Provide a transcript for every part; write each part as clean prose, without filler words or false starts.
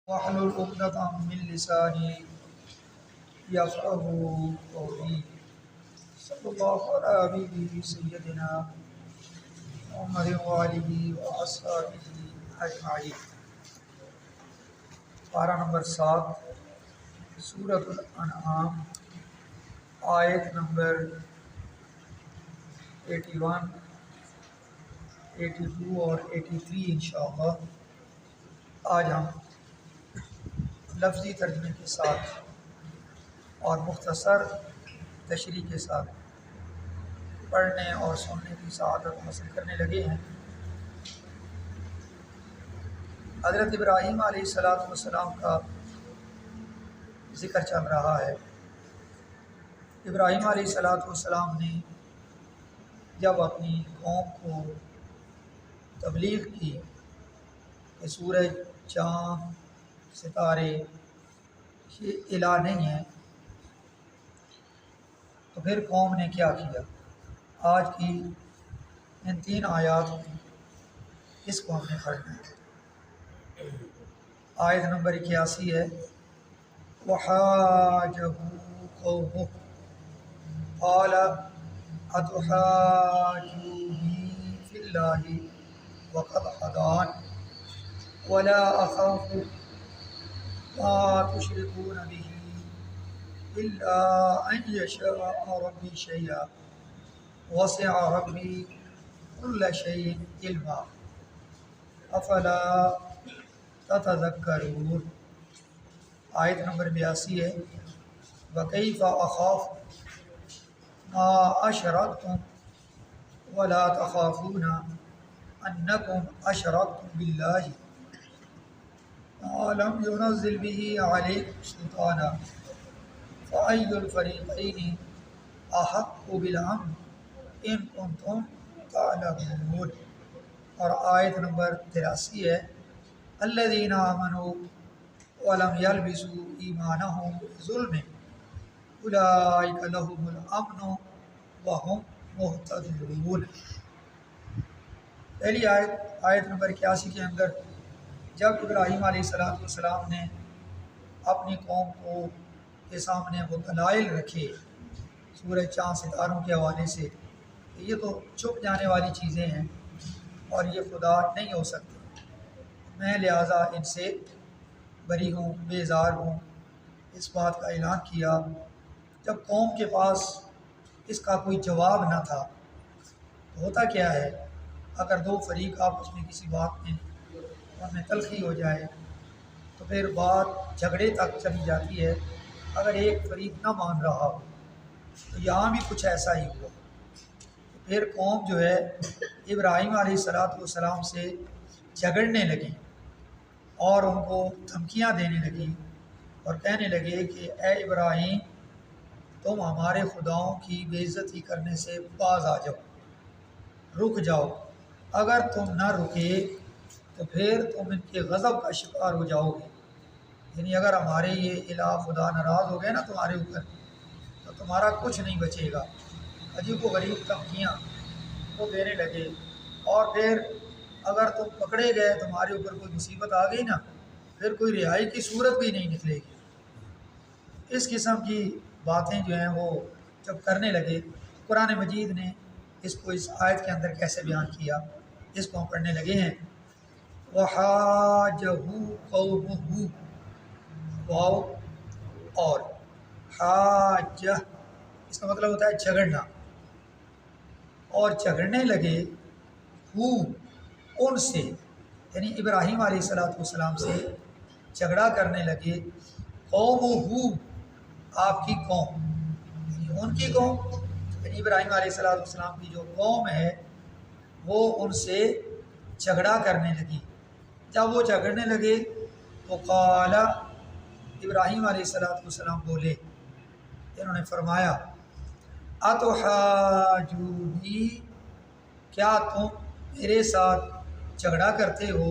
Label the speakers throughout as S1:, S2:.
S1: واحلل عقدة من لساني يفقهوا قولي صلى الله على حبيبه سيدنا محمد وآلہ وأصحابہ أجمعین۔ پارہ نمبر 7 سورۃ الانعام، آیت نمبر 81، 82 اور 83 انشاءاللہ آج ہم لفظی ترجمے کے ساتھ اور مختصر تشریح کے ساتھ پڑھنے اور سننے کی سعادت حاصل کرنے لگے ہیں۔ حضرت ابراہیم علیہ السلام کا ذکر چل رہا ہے۔ ابراہیم علیہ السلام نے جب اپنی قوم کو تبلیغ کی کہ سورج، چاند، ستارے یہ الہ نہیں ہیں، تو پھر قوم نے کیا کیا؟ آج کی ان 3 آیات میں اس کو ہم نے پڑھنا ہے۔ آیت نمبر 81 ہے، وَحَاجَهُ قَوْمُهُ قَالَ أَتُحَاجُّونِي فِي اللَّهِ وَقَدْ هَدَانِ وَلَا أَخَافُ مَا تُشْرِكُونَ بِهِ إِلَّا أَن يَشَاءَ رَبِّي شَيْئًا وَسِعَ رَبِّي كُلَّ شَيْءٍ عِلْمًا أَفَلَا تَتَذَكَّرُونَ۔ آیت نمبر 82 ہے، وَكَيْفَ أَخَافُ مَا أَشْرَكْتُمْ وَلَا تَخَافُونَ أَنَّكُمْ أَشْرَكْتُمْ بِاللَّهِ مَا لَمْ يُنَزِّلْ بِهِ عَلَيْكُمْ سُلْطَانًا فَأَيُّ الْفَرِيقَيْنِ أَحَقُّ بِالْأَمْنِ إِن كُنتُمْ تَعْلَمُونَ۔ اور آیت نمبر 83 ہے، الَّذِينَ آمَنُوا وَلَمْ يَلْبِسُوا إِيمَانَهُم بِظُلْمٍ أُولَٰئِكَ لَهُمُ الْأَمْنُ وَهُمْ مُهْتَدُونَ۔ پہلی آیت نمبر 81 کے اندر جب ابراہیم علیہ السلام نے اپنی قوم کو کے سامنے وہ دلائل رکھے سورج، چاند، ستاروں کے حوالے سے کہ یہ تو چھپ جانے والی چیزیں ہیں اور یہ خدا نہیں ہو سکتے، میں لہٰذا ان سے بری ہوں، بیزار ہوں، اس بات کا اعلان کیا۔ جب قوم کے پاس اس کا کوئی جواب نہ تھا تو ہوتا کیا ہے، اگر 2 فریق آپس میں کسی بات میں ان میں تلخی ہو جائے تو پھر بات جھگڑے تک چلی جاتی ہے۔ اگر ایک فریق نہ مان رہا ہو تو یہاں بھی کچھ ایسا ہی ہوا۔ پھر قوم جو ہے ابراہیم علیہ السلام سے جھگڑنے لگی اور ان کو دھمکیاں دینے لگی اور کہنے لگے کہ اے ابراہیم، تم ہمارے خداؤں کی بے عزتی کرنے سے باز آ جاؤ، رک جاؤ، اگر تم نہ رکے تو پھر تم ان کے غضب کا شکار ہو جاؤ گے، یعنی اگر ہمارے یہ الہ خدا ناراض ہو گئے نا تمہارے اوپر تو تمہارا کچھ نہیں بچے گا۔ عجیب و غریب دھمکیاں وہ دینے لگے، اور پھر اگر تم پکڑے گئے، تمہارے اوپر کوئی مصیبت آ گئی نا، پھر کوئی رہائی کی صورت بھی نہیں نکلے گی۔ اس قسم کی باتیں جو ہیں وہ جب کرنے لگے، قرآن مجید نے اس کو اس آیت کے اندر کیسے بیان کیا، اس کو ہم پڑھنے لگے ہیں۔ وَحَاجَهُ قَوْمُهُ، واو اور حاجہ، اس کا مطلب ہوتا ہے جھگڑنا، اور جھگڑنے لگے ہو ان سے، یعنی ابراہیم علیہ السلام سے جھگڑا کرنے لگے، قومہ، آپ کی قوم، یعنی ان کی قوم، یعنی ابراہیم علیہ السلام کی جو قوم ہے وہ ان سے جھگڑا کرنے لگی۔ جب وہ جھگڑنے لگے تو قال، ابراہیم علیہ السلام بولے، انہوں نے فرمایا، اتحاجونی، کیا تم میرے ساتھ جھگڑا کرتے ہو،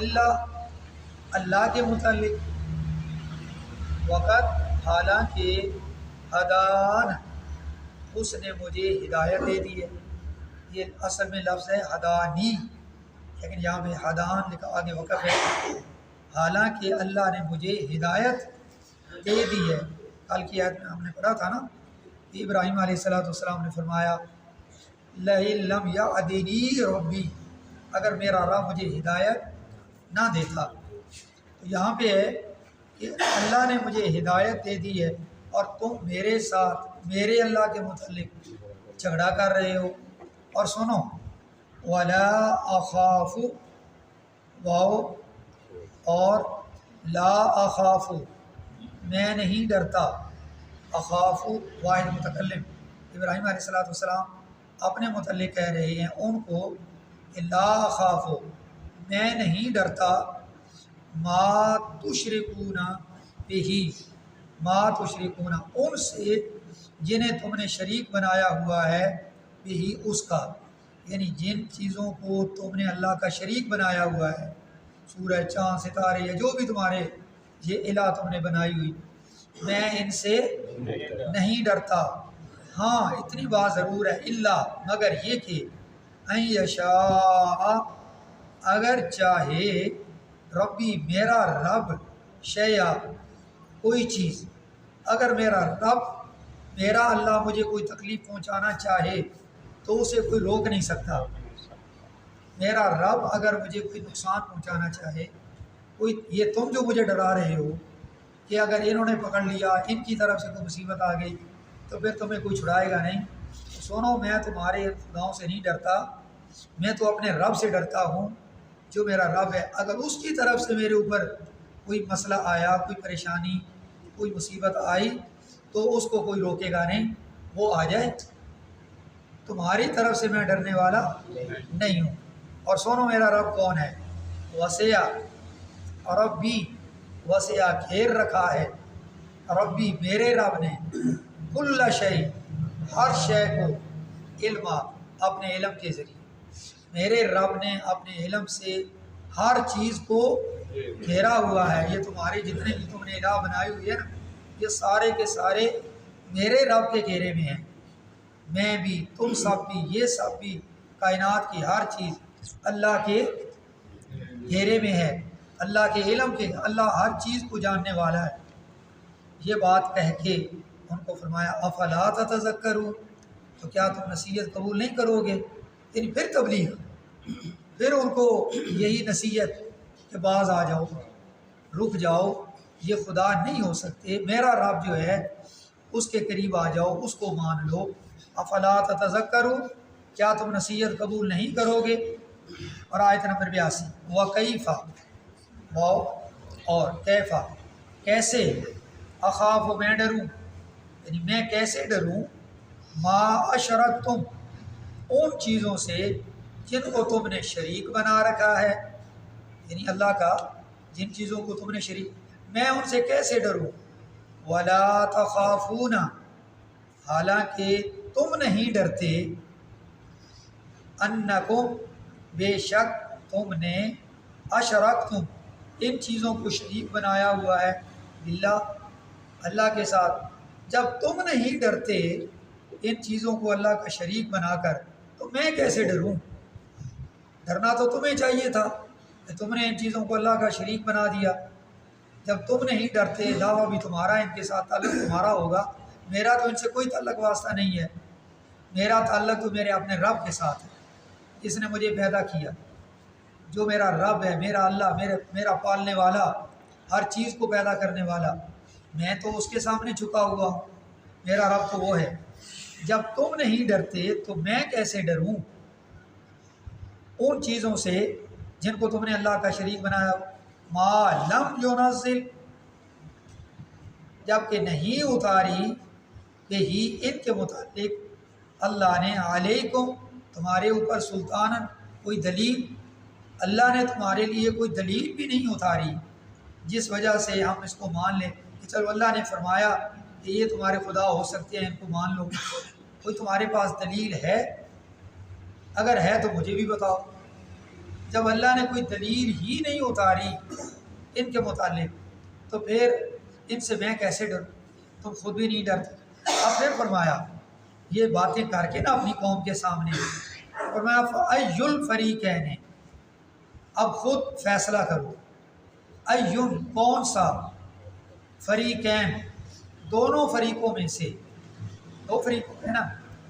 S1: اللہ، اللہ کے متعلق، وقت، حالانکہ، ہدان، اس نے مجھے ہدایت دے دی ہے۔ یہ اصل میں لفظ ہے ہدانی، لیکن یہاں پہ ہدان لکھا، آگے وقف ہے، حالانکہ اللہ نے مجھے ہدایت دے دی ہے۔ کل کی آیت میں ہم نے پڑھا تھا نا کہ ابراہیم علیہ السلام نے فرمایا لَئِن لَّمْ يَهْدِنِی رَبِّی، اگر میرا رب مجھے ہدایت نہ دیتا۔ تو یہاں پہ ہے کہ اللہ نے مجھے ہدایت دے دی ہے اور تم میرے ساتھ میرے اللہ کے متعلق جھگڑا کر رہے ہو۔ اور سنو وَلَا أَخَافُ، واو اور لا اخاف، میں نہیں ڈرتا، اخاف واحد متکلم، ابراہیم علیہ السلام اپنے متعلق کہہ رہے ہیں ان کو کہ لا اخاف، میں نہیں ڈرتا، ما تشرکون بہ، ما تشرکون ان سے جنہیں تم نے شریک بنایا ہوا ہے، بہ اس کا، یعنی جن چیزوں کو تم نے اللہ کا شریک بنایا ہوا ہے، سورج چاند ستارے یا جو بھی تمہارے یہ الہ تم نے بنائی ہوئی، میں ان سے نہیں ڈرتا۔ ہاں اتنی بات ضرور ہے، اللہ مگر یہ کہ ان یشاء، اگر چاہے، ربی میرا رب، شیء کوئی چیز، اگر میرا رب میرا اللہ مجھے کوئی تکلیف پہنچانا چاہے تو اسے کوئی روک نہیں سکتا۔ میرا رب اگر مجھے کوئی نقصان پہنچانا چاہے، کوئی یہ تم جو مجھے ڈرا رہے ہو کہ اگر انہوں نے پکڑ لیا، ان کی طرف سے کوئی مصیبت آ گئی تو پھر تمہیں کوئی چھڑائے گا نہیں۔ تو سنو میں تمہارے خداؤں سے نہیں ڈرتا، میں تو اپنے رب سے ڈرتا ہوں جو میرا رب ہے۔ اگر اس کی طرف سے میرے اوپر کوئی مسئلہ آیا، کوئی پریشانی، کوئی مصیبت آئی تو اس کو کوئی روکے گا نہیں، وہ آ جائے، تمہاری طرف سے میں ڈرنے والا نہیں ہوں۔ اور سنو میرا رب کون ہے، وسیع، ربی وسیع گھیر رکھا ہے، ربی میرے رب نے کل شیء ہر شے کو، علم اپنے علم کے ذریعے، میرے رب نے اپنے علم سے ہر چیز کو گھیرا ہوا ہے۔ یہ تمہارے جتنے بھی تم نے الہ بنائی ہوئی ہے نا، یہ سارے کے سارے میرے رب کے گھیرے میں ہیں، میں بھی، تم سب بھی، یہ سب بھی، کائنات کی ہر چیز اللہ کے گھیرے میں ہے، اللہ کے علم کے، اللہ ہر چیز کو جاننے والا ہے۔ یہ بات کہہ کے ان کو فرمایا افلا تتذکرون، تو کیا تم نصیحت قبول نہیں کرو گے؟ یعنی پھر تبلیغ، پھر ان کو یہی نصیحت کہ باز آ جاؤ، رک جاؤ، یہ خدا نہیں ہو سکتے، میرا رب جو ہے اس کے قریب آ جاؤ، اس کو مان لو۔ افلا تتذکرون، کیا تم نصیحت قبول نہیں کرو گے؟ اور آیت نمبر 82 وکیف، واو اور کیفا، کیسے، اخاف میں ڈروں، یعنی میں کیسے ڈروں، ما اشرکتم ان چیزوں سے جن کو تم نے شریک بنا رکھا ہے، یعنی اللہ کا جن چیزوں کو تم نے شریک، میں ان سے کیسے ڈروں، ولا تخافون، حالانکہ تم نہیں ڈرتے، انکم بے شک تم نے، اشرکتم ان چیزوں کو شریک بنایا ہوا ہے، باللہ اللہ کے ساتھ، جب تم نہیں ڈرتے ان چیزوں کو اللہ کا شریک بنا کر تو میں کیسے ڈروں؟ ڈرنا تو تمہیں چاہیے تھا کہ تم نے ان چیزوں کو اللہ کا شریک بنا دیا۔ جب تم نہیں ڈرتے، دعویٰ بھی تمہارا، ان کے ساتھ تعلق تمہارا ہوگا، میرا تو ان سے کوئی تعلق واسطہ نہیں ہے، میرا تعلق تو میرے اپنے رب کے ساتھ ہے، جس نے مجھے پیدا کیا، جو میرا رب ہے، میرا اللہ، میرا پالنے والا، ہر چیز کو پیدا کرنے والا، میں تو اس کے سامنے جھکا ہوا ہوں، میرا رب تو وہ ہے۔ جب تم نہیں ڈرتے تو میں کیسے ڈروں ان چیزوں سے جن کو تم نے اللہ کا شریک بنایا، ما لم ینزل، جب کہ نہیں اتاری ہی ان کے متعلق اللہ نے، علیکم تمہارے اوپر، سلطانن کوئی دلیل، اللہ نے تمہارے لیے کوئی دلیل بھی نہیں اتاری جس وجہ سے ہم اس کو مان لیں کہ چلو اللہ نے فرمایا کہ یہ تمہارے خدا ہو سکتے ہیں، ان کو مان لو۔ کوئی تمہارے پاس دلیل ہے؟ اگر ہے تو مجھے بھی بتاؤ۔ جب اللہ نے کوئی دلیل ہی نہیں اتاری ان کے متعلق تو پھر ان سے میں کیسے ڈروں؟ تم خود بھی نہیں ڈرتے۔ اب پھر فرمایا یہ باتیں کر کے نا اپنی قوم کے سامنے، فرمایا فَأَيُّ الْفَرِيقَيْنِ، اب خود فیصلہ کرو، ایون کون سا، فریقین دونوں فریقوں میں سے، دو فریق ہے نا،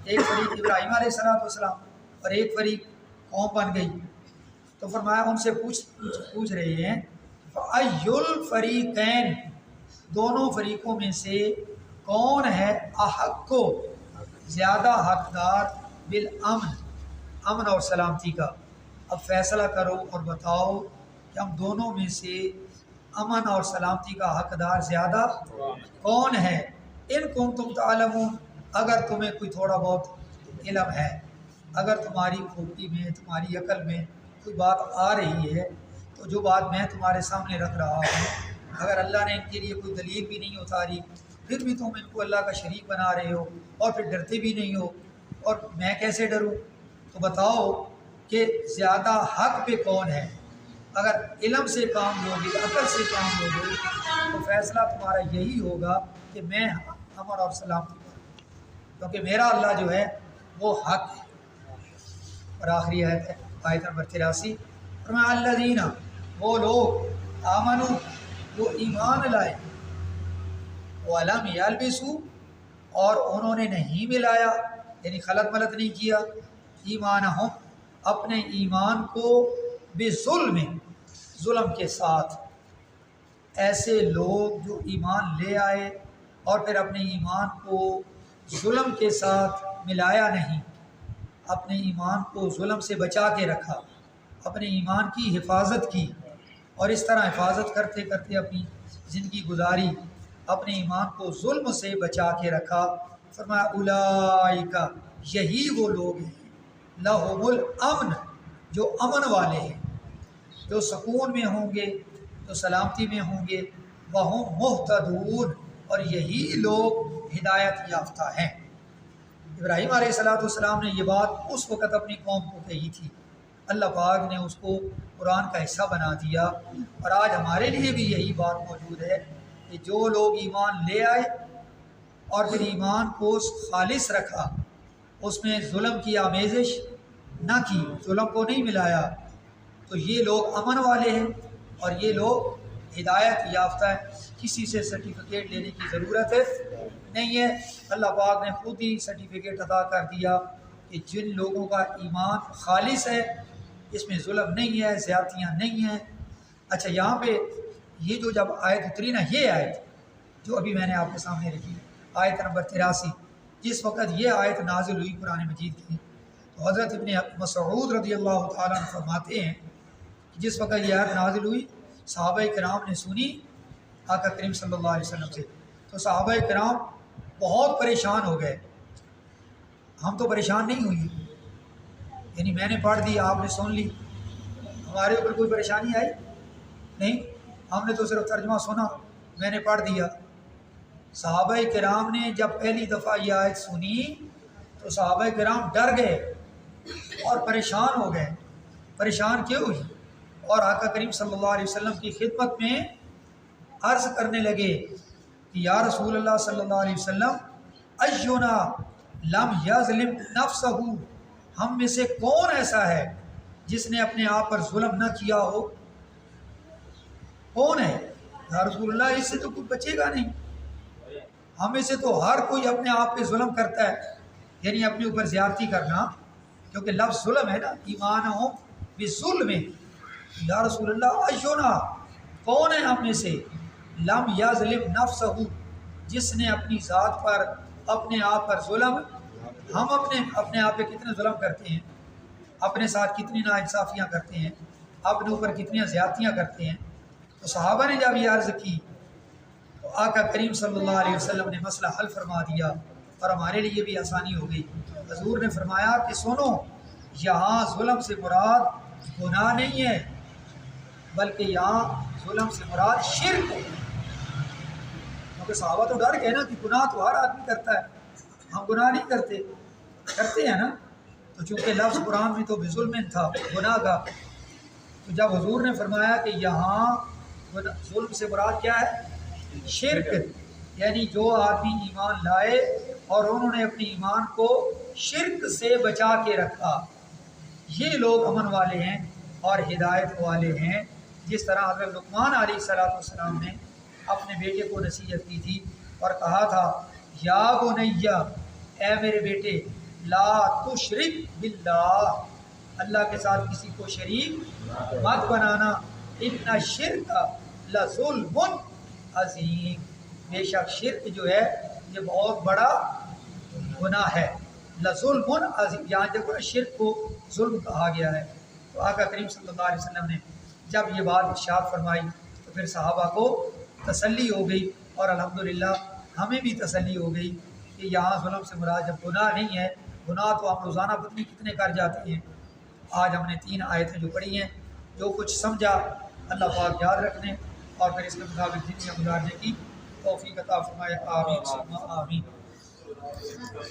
S1: ایک فریق ابراہیم علیہ السلام اور ایک فریق قوم بن گئی، تو فرمایا ان سے پوچھ رہے ہیں ایُّ الفریقین دونوں فریقوں میں سے کون ہے احق کو زیادہ حقدار بالامن، امن اور سلامتی کا، اب فیصلہ کرو اور بتاؤ کہ ہم دونوں میں سے امن اور سلامتی کا حقدار زیادہ کون ہے، ان کنتم تعلمون اگر تمہیں کوئی تھوڑا بہت علم ہے، اگر تمہاری کھوپڑی میں تمہاری عقل میں کوئی بات آ رہی ہے، تو جو بات میں تمہارے سامنے رکھ رہا ہوں، اگر اللہ نے ان کے لیے کوئی دلیل بھی نہیں اتاری، پھر بھی تم ان کو اللہ کا شریک بنا رہے ہو اور پھر ڈرتے بھی نہیں ہو، اور میں کیسے ڈروں، تو بتاؤ کہ زیادہ حق پہ کون ہے، اگر علم سے کام لوگے، عقل سے کام لوگے، تو فیصلہ تمہارا یہی ہوگا کہ میں امن اور سلامتی پر، کیونکہ میرا اللہ جو ہے وہ حق ہے۔ اور آخری آیت ہے آیت نمبر 83، فرمایا الذین وہ لوگ آمنو جو ایمان لائے، ولم یلبسوا اور انہوں نے نہیں ملایا، یعنی خلط ملط نہیں کیا، ایمانہم اپنے ایمان کو بظلم ظلم کے ساتھ، ایسے لوگ جو ایمان لے آئے اور پھر اپنے ایمان کو ظلم کے ساتھ ملایا نہیں، اپنے ایمان کو ظلم سے بچا کے رکھا، اپنے ایمان کی حفاظت کی، اور اس طرح حفاظت کرتے کرتے اپنی زندگی گزاری، اپنے ایمان کو ظلم سے بچا کے رکھا، فرمایا اولئک یہی وہ لوگ ہیں لہم الامن جو امن والے ہیں، جو سکون میں ہوں گے، جو سلامتی میں ہوں گے، وہم مہتدون اور یہی لوگ ہدایت یافتہ ہیں۔ ابراہیم علیہ السلام نے یہ بات اس وقت اپنی قوم کو کہی تھی، اللہ پاک نے اس کو قرآن کا حصہ بنا دیا، اور آج ہمارے لیے بھی یہی بات موجود ہے کہ جو لوگ ایمان لے آئے اور پھر ایمان کو خالص رکھا، اس میں ظلم کی آمیزش نہ کی، ظلم کو نہیں ملایا، تو یہ لوگ امن والے ہیں اور یہ لوگ ہدایت یافتہ ہیں، کسی سے سرٹیفکیٹ لینے کی ضرورت نہیں ہے، اللہ پاک نے خود ہی سرٹیفکیٹ عطا کر دیا کہ جن لوگوں کا ایمان خالص ہے، اس میں ظلم نہیں ہے، زیادتیاں نہیں ہیں۔ اچھا، یہاں پہ یہ جو جب آیت اتری نا، یہ آیت جو ابھی میں نے آپ کے سامنے رکھی، آیت نمبر 83، جس وقت یہ آیت نازل ہوئی قرآن مجید کی، تو حضرت ابن مسعود رضی اللہ تعالیٰ عنہ فرماتے ہیں کہ جس وقت یہ آیت نازل ہوئی، صحابہ کرام نے سنی آقا کریم صلی اللہ علیہ وسلم سے، تو صحابہ کرام بہت پریشان ہو گئے۔ ہم تو پریشان نہیں ہوئی، یعنی میں نے پڑھ دی، آپ نے سن لی، ہمارے اوپر کوئی پریشانی آئی نہیں، ہم نے تو صرف ترجمہ سنا، میں نے پڑھ دیا۔ صحابہ کرام نے جب پہلی دفعہ یہ آیت سنی تو صحابہ کرام ڈر گئے اور پریشان ہو گئے۔ پریشان کیوں ہوئی؟ اور آقا کریم صلی اللہ علیہ وسلم کی خدمت میں عرض کرنے لگے کہ یا رسول اللہ صلی اللہ علیہ وسلم، اینا لم یظلم نفسہ، ہم میں سے کون ایسا ہے جس نے اپنے آپ پر ظلم نہ کیا ہو؟ کون ہے یا رسول اللہ؟ اس سے تو کوئی بچے گا نہیں، ہم میں سے تو ہر کوئی اپنے آپ پہ ظلم کرتا ہے، یعنی اپنے اوپر زیادتی کرنا، کیونکہ لفظ ظلم ہے نا، ایمانہم بظلم، یا رسول اللہ اینا کون ہے ہم میں سے لم یظلم نفسہ، جس نے اپنی ذات پر اپنے آپ پر ظلم، ہم اپنے آپ پہ کتنے ظلم کرتے ہیں، اپنے ساتھ کتنی ناانصافیاں کرتے ہیں، اپنے اوپر کتنی زیادتیاں کرتے ہیں۔ تو صحابہ نے جب یہ عرض کی تو آقا کریم صلی اللہ علیہ وسلم نے مسئلہ حل فرما دیا، اور ہمارے لیے بھی آسانی ہو گئی۔ حضور نے فرمایا کہ سنو، یہاں ظلم سے مراد گناہ نہیں ہے، بلکہ یہاں ظلم سے مراد شرک ہے، کیونکہ صحابہ تو ڈر گئے نا کہ گناہ تو ہر آدمی کرتا ہے، ہم گناہ نہیں کرتے ہیں نا، تو چونکہ لفظ قرآن میں تو بظلم تھا، گناہ کا، تو جب حضور نے فرمایا کہ یہاں ظلم سے مراد کیا ہے؟ شرک، یعنی جو آدمی ایمان لائے اور انہوں نے اپنے ایمان کو شرک سے بچا کے رکھا، یہ لوگ امن والے ہیں اور ہدایت والے ہیں، جس طرح حضرت لقمان علیہ السلام نے اپنے بیٹے کو نصیحت کی تھی اور کہا تھا یا بنیا، اے میرے بیٹے، لا تشرک باللہ، اللہ کے ساتھ کسی کو شریک مت بنانا، ان الشرک لظلم عظیم، بے شک شرک جو ہے یہ بہت بڑا گناہ ہے، لظلم عظیم، یہاں دیکھو شرک کو ظلم کہا گیا ہے۔ تو آقا کریم صلی اللہ علیہ وسلم نے جب یہ بات ارشاد فرمائی تو پھر صحابہ کو تسلی ہو گئی، اور الحمدللہ ہمیں بھی تسلی ہو گئی کہ یہاں ظلم سے مراد جب گناہ نہیں ہے، گناہ تو ہم روزانہ پتہ کتنے کر جاتے ہیں۔ آج ہم نے 3 آیتیں جو پڑھی ہیں، جو کچھ سمجھا اللہ پاک یاد رکھنے اور پھر اس کے مطابق زندگی گزارنے کی توفیق عطا فرمائے، آمین ثم آمین۔